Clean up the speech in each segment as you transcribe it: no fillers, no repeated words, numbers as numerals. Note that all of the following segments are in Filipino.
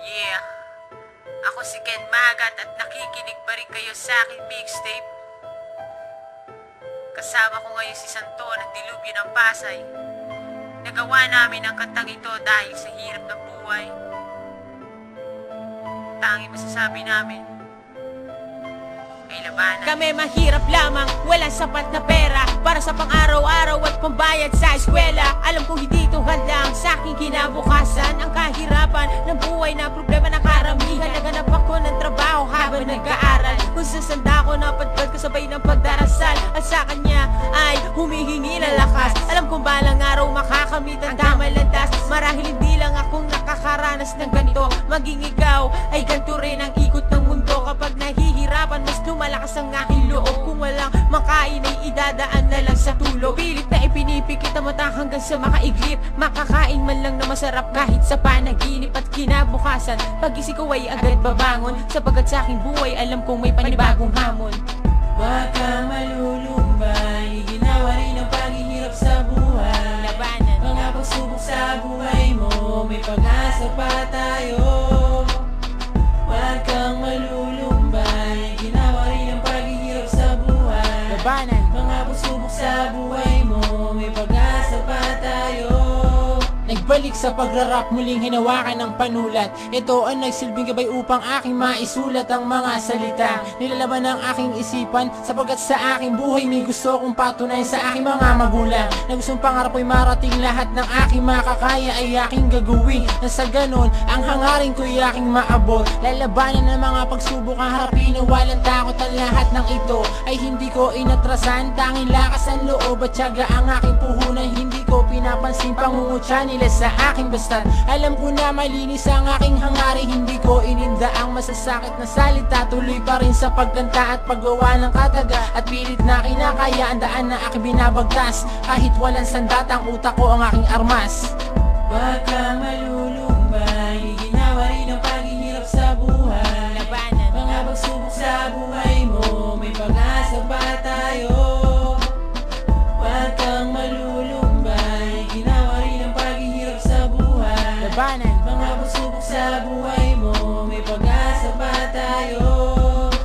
Yeah, ako si Ken Magat at nakikinig pa rin kayo sa aking mixtape. Kasama ko ngayon si Santo ng Dilubyo ng Pasay. Nagawa namin ang kantang ito dahil sa hirap ng buhay. Tanging masasabi namin ay labanan. Kami mahirap lamang, walang sapat na pera para sa pang-araw-araw at pambayad sa eskwela. Alam ko hindi ito handa ang sa aking kinabukasan. Ang kahirapan ng buhay na problema ng karamihan. Naghanap ako ng trabaho habang nag-aaral. Kung sasanda ko napadpad kasabay ng pagdarasal. At sa kanya ay humihingi ng lakas. Alam kong balang araw makakamit ang tamang landas. Marahil hindi lang akong nakakaranas ng ganito. Maging ikaw ay ganito rin ang ikot ng mundo. Kapag nahihirapan mas lumalakas ang aking loob. Kung walang makain ay idadaan na lang sa tulog. Pilit na ipinipikit ang mata hanggang sa makaiglip. Makakain man lang na masarap kahit sa panaginip. At kinabukasan pagising ko ay agad babangon. Sapagkat sa aking buhay alam kong may panibagong hamon. Huwag kang malulumbay, ginawa rin ang paghihirap sa buhay. Labanan, mga pagsubok sa buhay mo, may pag-asa pa tayo. Huwag kang malulumbay, ginawa rin ang paghihirap sa buhay. labanan, Mga pagsubok sa buhay mo, may pag-asa pa tayo. Nagbalik sa pagrarap, muling hinawakan ng panulat. Ito ang nagsilbing gabay upang aking maisulat ang mga salita. Nilalaban ng aking isipan, sapagkat sa aking buhay may gusto kong patunayan sa aking mga magulang. Na gustong pangarap ay marating lahat ng aking makakaya ay aking gagawin. Na sa ganon, ang hangarin ko'y aking maabot. Lalabanan ng mga pagsubok ang harapin na walang takot. Ang lahat ng ito ay hindi ko inatrasan. Tanging lakas ang loob at tiyaga ang aking puhunan. Hindi ko pinapansin pangungutya nila sa aking bastard. Alam ko na malinis ang aking hangarin. Hindi ko ininda ang masasakit na salita. Tuloy pa rin sa pagkanta at paggawa ng kataga. At pilit na kinakaya ang daan na aking binabagtas. Kahit walang sandat ang utak ko ang aking armas. Huwag kang malulumbay, ginawa rin ang paghihirap sa buhay. labanan, Mga pagsubok sa buhay mo, may pag-asa pa tayo. Huwag kang malulumbay, ginawa rin ang paghihirap sa buhay. labanan, Mga pagsubok sa buhay mo, may pag-asa pa tayo.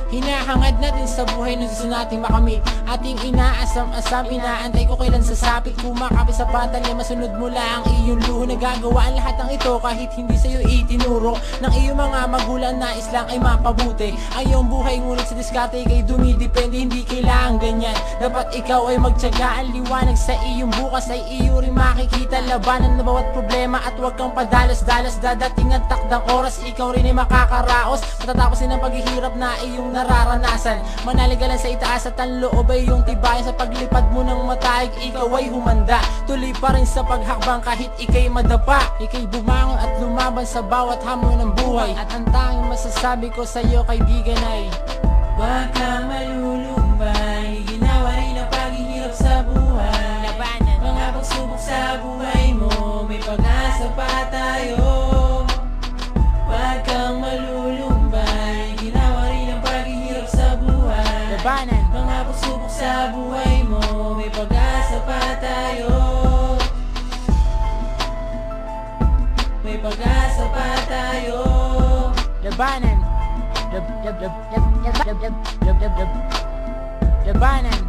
Hinahangad natin sa buhay na gusto nating makamit. Ating inaasam-asam, inaantay ko kailan sasapit. Kumakapit sa patalya, masunod mo lang ang iyong luho. Nagagawa ang lahat ng ito kahit hindi sa'yo itinuro ng iyong mga magulang. Nais lang ay mapabuti ang iyong buhay, ngunit sa diskarte kay dumidepende. Hindi kailangan ganyan, dapat ikaw ay magtiyaga. Ang liwanag sa iyong bukas ay iyo rin makikita. Labanan na bawat problema at huwag kang padalos-dalos. Dadating ang takdang oras, ikaw rin ay makakaraos. Matatapos din ang paghihirap na iyong nararanasan. Manaligalan sa itaas at ang loob ay iyong tibayan. Sa paglipad mo ng mataig, ikaw ay humanda. Tuloy pa rin sa paghakbang kahit ikay madapa. Ikay bumangon at lumaban sa bawat hamon ng buhay. At ang tanging masasabi ko sa iyo kaibigan ay Huwag kang malulumbay, ginawa rin ang paghihirap sa buhay. labanan, Mga pagsubok sa buhay mo, may pag-asa pa tayo. Huwag kang malulumbay, ginawa rin ang paghihirap sa buhay. labanan, Mga pagsubok sa buhay mo, may pag-asa pa tayo. May pag-asa pa tayo. labanan, labanan.